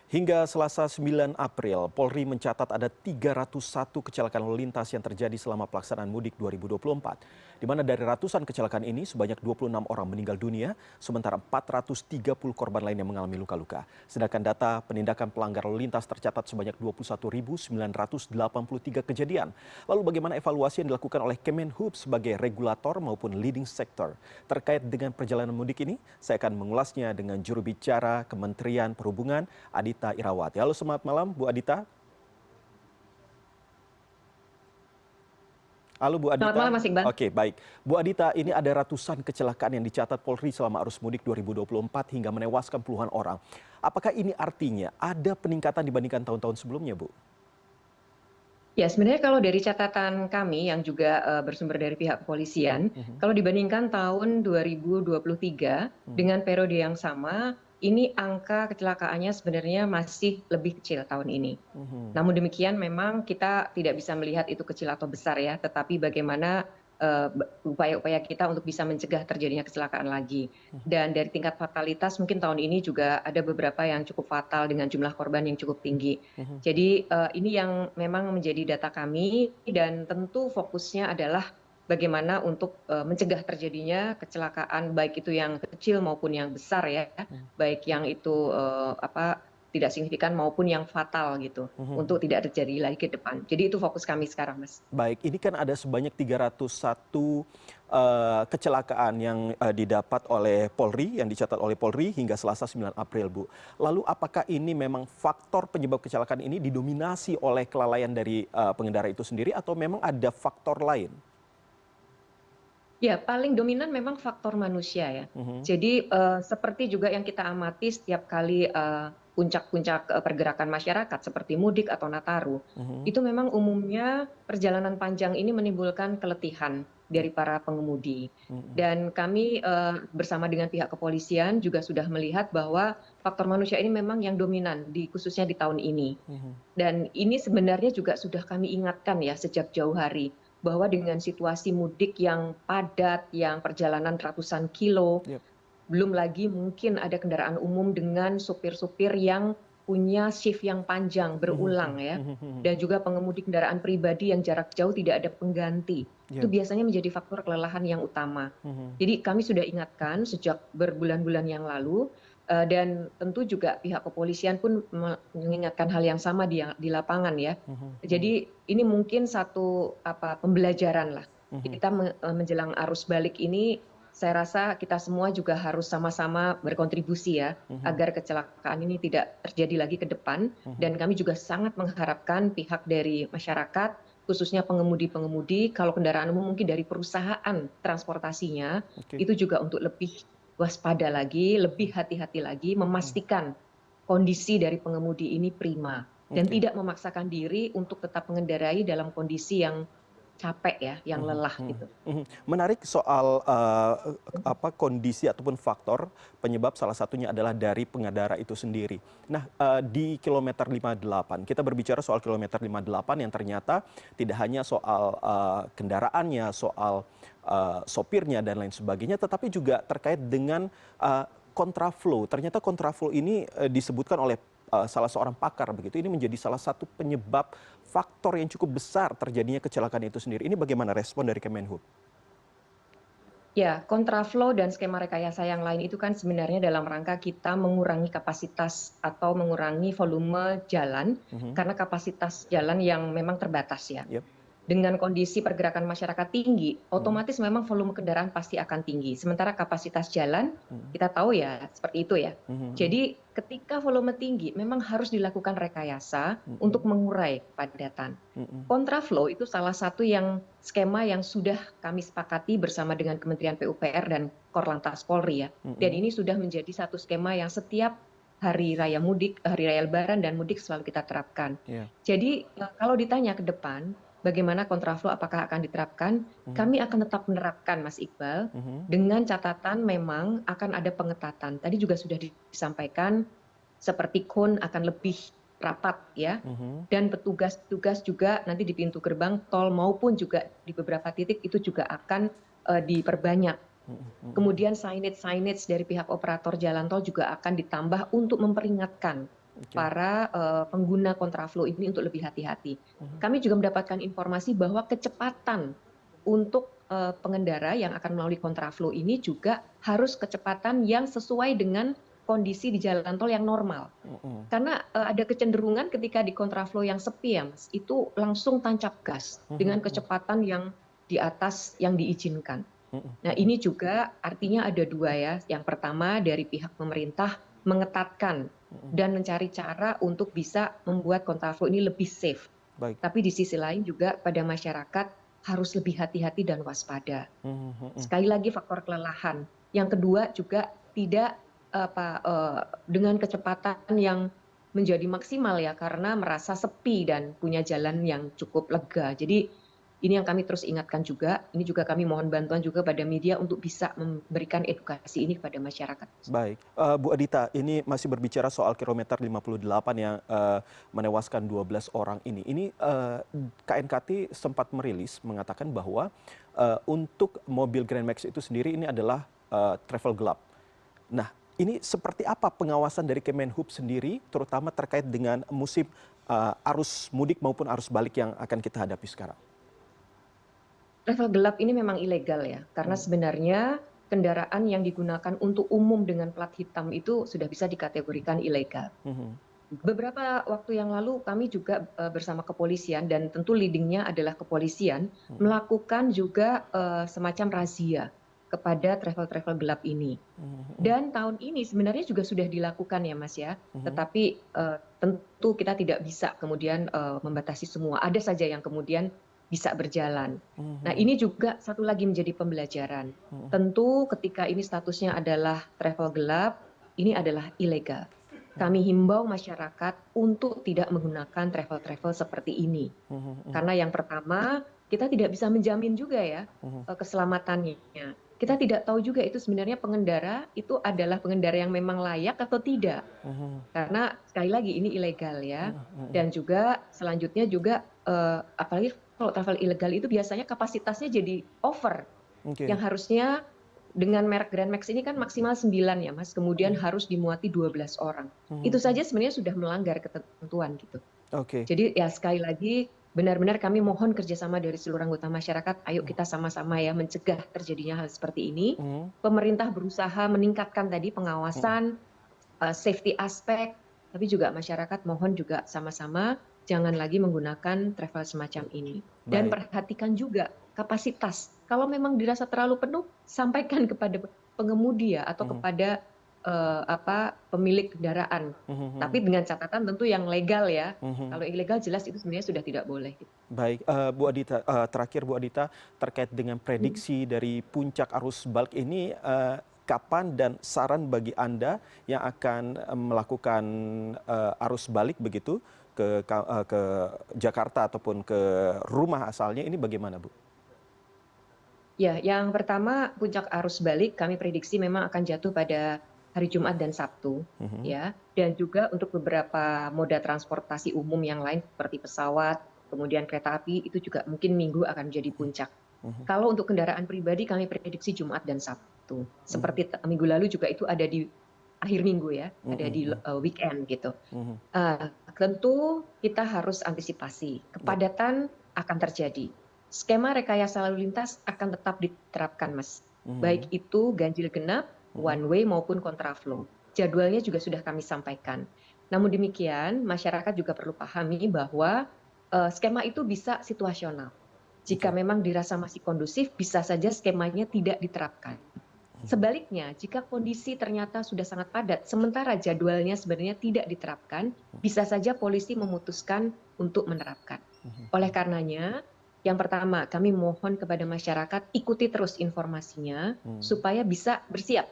Hingga Selasa 9 April, Polri mencatat ada 301 kecelakaan lalu lintas yang terjadi selama pelaksanaan mudik 2024. Di mana dari ratusan kecelakaan ini sebanyak 26 orang meninggal dunia, sementara 430 korban lain yang mengalami luka-luka. Sedangkan data penindakan pelanggar lalu lintas tercatat sebanyak 21.983 kejadian. Lalu bagaimana evaluasi yang dilakukan oleh Kemenhub sebagai regulator maupun leading sector? Terkait dengan perjalanan mudik ini, saya akan mengulasnya dengan juru bicara Kementerian Perhubungan, Adita Irawati. Halo, selamat malam Bu Adita. Halo Bu Selamat Adita. malam Mas Iqbal. Oke, baik. Bu Adita, ini ada ratusan kecelakaan yang dicatat Polri selama arus mudik 2024 hingga menewaskan puluhan orang. Apakah ini artinya ada peningkatan dibandingkan tahun-tahun sebelumnya, Bu? Ya, sebenarnya kalau dari catatan kami yang juga bersumber dari pihak kepolisian, kalau dibandingkan tahun 2023 dengan periode yang sama, ini angka kecelakaannya sebenarnya masih lebih kecil tahun ini. Namun demikian memang kita tidak bisa melihat itu kecil atau besar ya, tetapi bagaimana upaya-upaya kita untuk bisa mencegah terjadinya kecelakaan lagi. Dan dari tingkat fatalitas mungkin tahun ini juga ada beberapa yang cukup fatal dengan jumlah korban yang cukup tinggi. Jadi ini yang memang menjadi data kami dan tentu fokusnya adalah bagaimana untuk mencegah terjadinya kecelakaan baik itu yang kecil maupun yang besar ya, baik yang itu tidak signifikan maupun yang fatal gitu, untuk tidak terjadi lagi ke depan. Jadi itu fokus kami sekarang, Mas. Baik, ini kan ada sebanyak 301 kecelakaan yang didapat oleh Polri, yang dicatat oleh Polri hingga Selasa 9 April, Bu. Lalu apakah ini memang faktor penyebab kecelakaan ini didominasi oleh kelalaian dari pengendara itu sendiri atau memang ada faktor lain? Ya, paling dominan memang faktor manusia ya. Jadi seperti juga yang kita amati setiap kali puncak-puncak pergerakan masyarakat seperti mudik atau Nataru, itu memang umumnya perjalanan panjang ini menimbulkan keletihan dari para pengemudi. Dan kami bersama dengan pihak kepolisian juga sudah melihat bahwa faktor manusia ini memang yang dominan khususnya di tahun ini. Dan ini sebenarnya juga sudah kami ingatkan ya sejak jauh hari, bahwa dengan situasi mudik yang padat, yang perjalanan ratusan kilo, Yep. belum lagi mungkin ada kendaraan umum dengan supir-supir yang punya shift yang panjang, berulang ya, dan juga pengemudi kendaraan pribadi yang jarak jauh tidak ada pengganti. Itu Yep. biasanya menjadi faktor kelelahan yang utama. Jadi kami sudah ingatkan sejak berbulan-bulan yang lalu, dan tentu juga pihak kepolisian pun mengingatkan hal yang sama di lapangan ya. Jadi ini mungkin satu pembelajaran lah. Kita menjelang arus balik ini, saya rasa kita semua juga harus sama-sama berkontribusi ya, agar kecelakaan ini tidak terjadi lagi ke depan. Dan kami juga sangat mengharapkan pihak dari masyarakat, khususnya pengemudi-pengemudi, kalau kendaraan umum mungkin dari perusahaan transportasinya, Oke. itu juga untuk lebih waspada lagi, lebih hati-hati lagi, memastikan kondisi dari pengemudi ini prima dan Oke. tidak memaksakan diri untuk tetap mengendarai dalam kondisi yang capek ya, yang lelah gitu. Menarik soal kondisi ataupun faktor penyebab, salah satunya adalah dari pengendara itu sendiri. Nah, di kilometer 58 kita berbicara soal kilometer 58 yang ternyata tidak hanya soal kendaraannya, soal sopirnya dan lain sebagainya, tetapi juga terkait dengan kontraflow. Ternyata kontraflow ini disebutkan oleh salah seorang pakar begitu, ini menjadi salah satu penyebab faktor yang cukup besar terjadinya kecelakaan itu sendiri. Ini bagaimana respon dari Kemenhub? Ya, kontraflow dan skema rekayasa yang lain itu kan sebenarnya dalam rangka kita mengurangi kapasitas atau mengurangi volume jalan, karena kapasitas jalan yang memang terbatas ya. Yep. Dengan kondisi pergerakan masyarakat tinggi, otomatis memang volume kendaraan pasti akan tinggi. Sementara kapasitas jalan, kita tahu ya seperti itu ya. Jadi ketika volume tinggi, memang harus dilakukan rekayasa untuk mengurai kepadatan. Kontraflow itu salah satu skema yang sudah kami sepakati bersama dengan Kementerian PUPR dan Korlantas Polri ya. Dan ini sudah menjadi satu skema yang setiap hari raya mudik, hari raya Lebaran dan mudik selalu kita terapkan. Yeah. Jadi kalau ditanya ke depan, bagaimana kontraflow apakah akan diterapkan? Kami akan tetap menerapkan, Mas Iqbal, dengan catatan memang akan ada pengetatan. Tadi juga sudah disampaikan seperti kon akan lebih rapat ya, dan petugas-petugas juga nanti di pintu gerbang tol maupun juga di beberapa titik itu juga akan diperbanyak. Kemudian signage dari pihak operator jalan tol juga akan ditambah untuk memperingatkan Oke. para pengguna kontraflow ini untuk lebih hati-hati. Mhm. Kami juga mendapatkan informasi bahwa kecepatan untuk pengendara yang akan melalui kontraflow ini juga harus kecepatan yang sesuai dengan kondisi di jalan tol yang normal. Mhm. Karena ada kecenderungan ketika di kontraflow yang sepi ya Mas, itu langsung tancap gas Mhm dengan mhm. kecepatan yang di atas yang diizinkan. Mhm Nah, mhm. ini juga artinya ada dua ya. Yang pertama dari pihak pemerintah mengetatkan Mhm. dan mencari cara untuk bisa membuat kontraflow ini lebih safe. Baik. Tapi di sisi lain juga pada masyarakat harus lebih hati-hati dan waspada. Mhm mhm. Sekali lagi faktor kelelahan. Yang kedua juga tidak dengan kecepatan yang menjadi maksimal ya karena merasa sepi dan punya jalan yang cukup lega. Jadi ini yang kami terus ingatkan juga. Ini juga kami mohon bantuan juga pada media untuk bisa memberikan edukasi ini kepada masyarakat. Baik, Bu Adita, ini masih berbicara soal kilometer 58 yang menewaskan 12 orang ini. Ini KNKT sempat merilis mengatakan bahwa untuk mobil Grand Max itu sendiri ini adalah travel gelap. Nah, ini seperti apa pengawasan dari Kemenhub sendiri, terutama terkait dengan musim arus mudik maupun arus balik yang akan kita hadapi sekarang? Travel gelap ini memang ilegal ya, karena Hmm. sebenarnya kendaraan yang digunakan untuk umum dengan plat hitam itu sudah bisa dikategorikan ilegal. Mhm. Beberapa waktu yang lalu kami juga bersama kepolisian dan tentu leadingnya adalah kepolisian Mhm. melakukan juga semacam razia kepada travel-travel gelap ini. Mhm. Dan tahun ini sebenarnya juga sudah dilakukan ya Mas ya, Mhm. tetapi tentu kita tidak bisa kemudian membatasi semua. Ada saja yang kemudian bisa berjalan. Nah Mhm. ini juga satu lagi menjadi pembelajaran. Mhm. Tentu ketika ini statusnya adalah travel gelap, ini adalah ilegal. Kami Mhm. himbau masyarakat untuk tidak menggunakan travel-travel seperti ini. Mhm. Mhm. Karena yang pertama, kita tidak bisa menjamin juga ya Mhm. keselamatannya. Kita tidak tahu juga itu sebenarnya pengendara itu adalah pengendara yang memang layak atau tidak. Mhm. Karena sekali lagi ini ilegal ya. Mhm. Mhm. Dan juga selanjutnya juga apalagi kalau travel ilegal itu biasanya kapasitasnya jadi over. Oke. Yang harusnya dengan merek Grand Max ini kan maksimal 9 ya Mas, kemudian Mhm. harus dimuati 12 orang. Itu Mhm. saja sebenarnya sudah melanggar ketentuan gitu. Oke. Jadi ya sekali lagi benar-benar kami mohon kerjasama dari seluruh anggota masyarakat. Ayo kita sama-sama ya mencegah terjadinya hal seperti ini. Mhm. Pemerintah berusaha meningkatkan tadi Mhm. pengawasan, safety aspek, tapi juga masyarakat mohon juga sama-sama jangan lagi menggunakan travel semacam ini. Dan Baik. perhatikan juga kapasitas. Kalau memang dirasa terlalu penuh, sampaikan kepada pengemudi ya atau Mhm. kepada pemilik kendaraan. Mhm. Tapi Mhm. dengan catatan tentu yang legal ya. Mhm. Kalau ilegal jelas itu sebenarnya sudah tidak boleh. Baik, Bu Adita, terakhir Bu Adita, terkait dengan prediksi dari puncak arus balik ini, kapan dan saran bagi Anda yang akan melakukan arus balik begitu ke Jakarta ataupun ke rumah asalnya ini bagaimana, Bu? Ya, yang pertama puncak arus balik kami prediksi memang akan jatuh pada hari Jumat dan Sabtu, Mhm. ya. Dan juga untuk beberapa moda transportasi umum yang lain seperti pesawat, kemudian kereta api itu juga mungkin Minggu akan menjadi puncak. Mhm. Kalau untuk kendaraan pribadi kami prediksi Jumat dan Sabtu. Mhm. Seperti minggu lalu juga itu ada di akhir minggu ya, ada Mhm. di Mhm. weekend gitu. Mhm. Tentu kita harus antisipasi, Ya. kepadatan akan terjadi. Skema rekayasa lalu lintas akan tetap diterapkan, Mas. Baik Mhm. itu ganjil genap, Mhm. one way maupun kontraflow. Jadwalnya juga sudah kami sampaikan. Namun demikian, masyarakat juga perlu pahami bahwa skema itu bisa situasional. Jika Oke. memang dirasa masih kondusif, bisa saja skemanya tidak diterapkan. Mhm. Sebaliknya, jika kondisi ternyata sudah sangat padat, sementara jadwalnya sebenarnya tidak diterapkan, bisa saja polisi memutuskan untuk menerapkan. Oleh Mhm. karenanya, yang pertama, kami mohon kepada masyarakat ikuti terus informasinya Mhm. supaya bisa bersiap.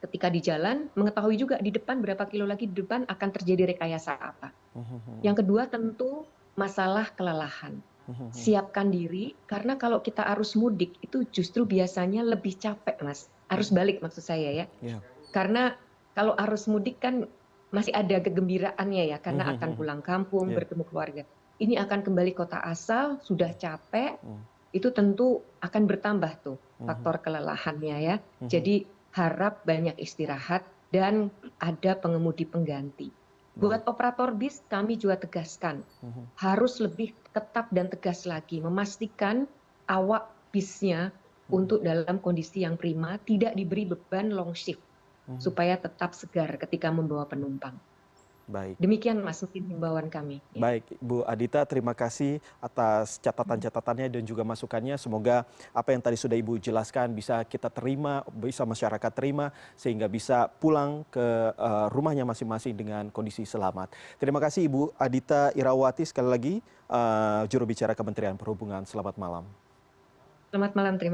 Ketika di jalan, mengetahui juga di depan berapa kilo lagi di depan akan terjadi rekayasa apa. Mhm. Yang kedua tentu masalah kelelahan. Mhm. Siapkan diri, karena kalau kita arus mudik itu justru biasanya lebih capek, Mas. Arus Mhm. balik maksud saya ya. Ya. Karena kalau arus mudik kan masih ada kegembiraannya ya, karena Mhm. akan Mhm. pulang kampung, Ya. bertemu keluarga. Ini akan kembali kota asal, sudah capek, Mhm. itu tentu akan bertambah tuh Mhm. faktor kelelahannya ya. Mhm. Jadi harap banyak istirahat dan ada pengemudi pengganti. Buat operator bis, kami juga tegaskan, harus lebih ketat dan tegas lagi, memastikan awak bisnya untuk dalam kondisi yang prima, tidak diberi beban long shift, supaya tetap segar ketika membawa penumpang. Baik. Demikian Mas, mungkin himbauan kami. Baik, Bu Adita, terima kasih atas catatan-catatannya dan juga masukannya. Semoga apa yang tadi sudah Ibu jelaskan bisa kita terima, bisa masyarakat terima, sehingga bisa pulang ke rumahnya masing-masing dengan kondisi selamat. Terima kasih Ibu Adita Irawati, sekali lagi juru bicara Kementerian Perhubungan. Selamat malam. Selamat malam, terima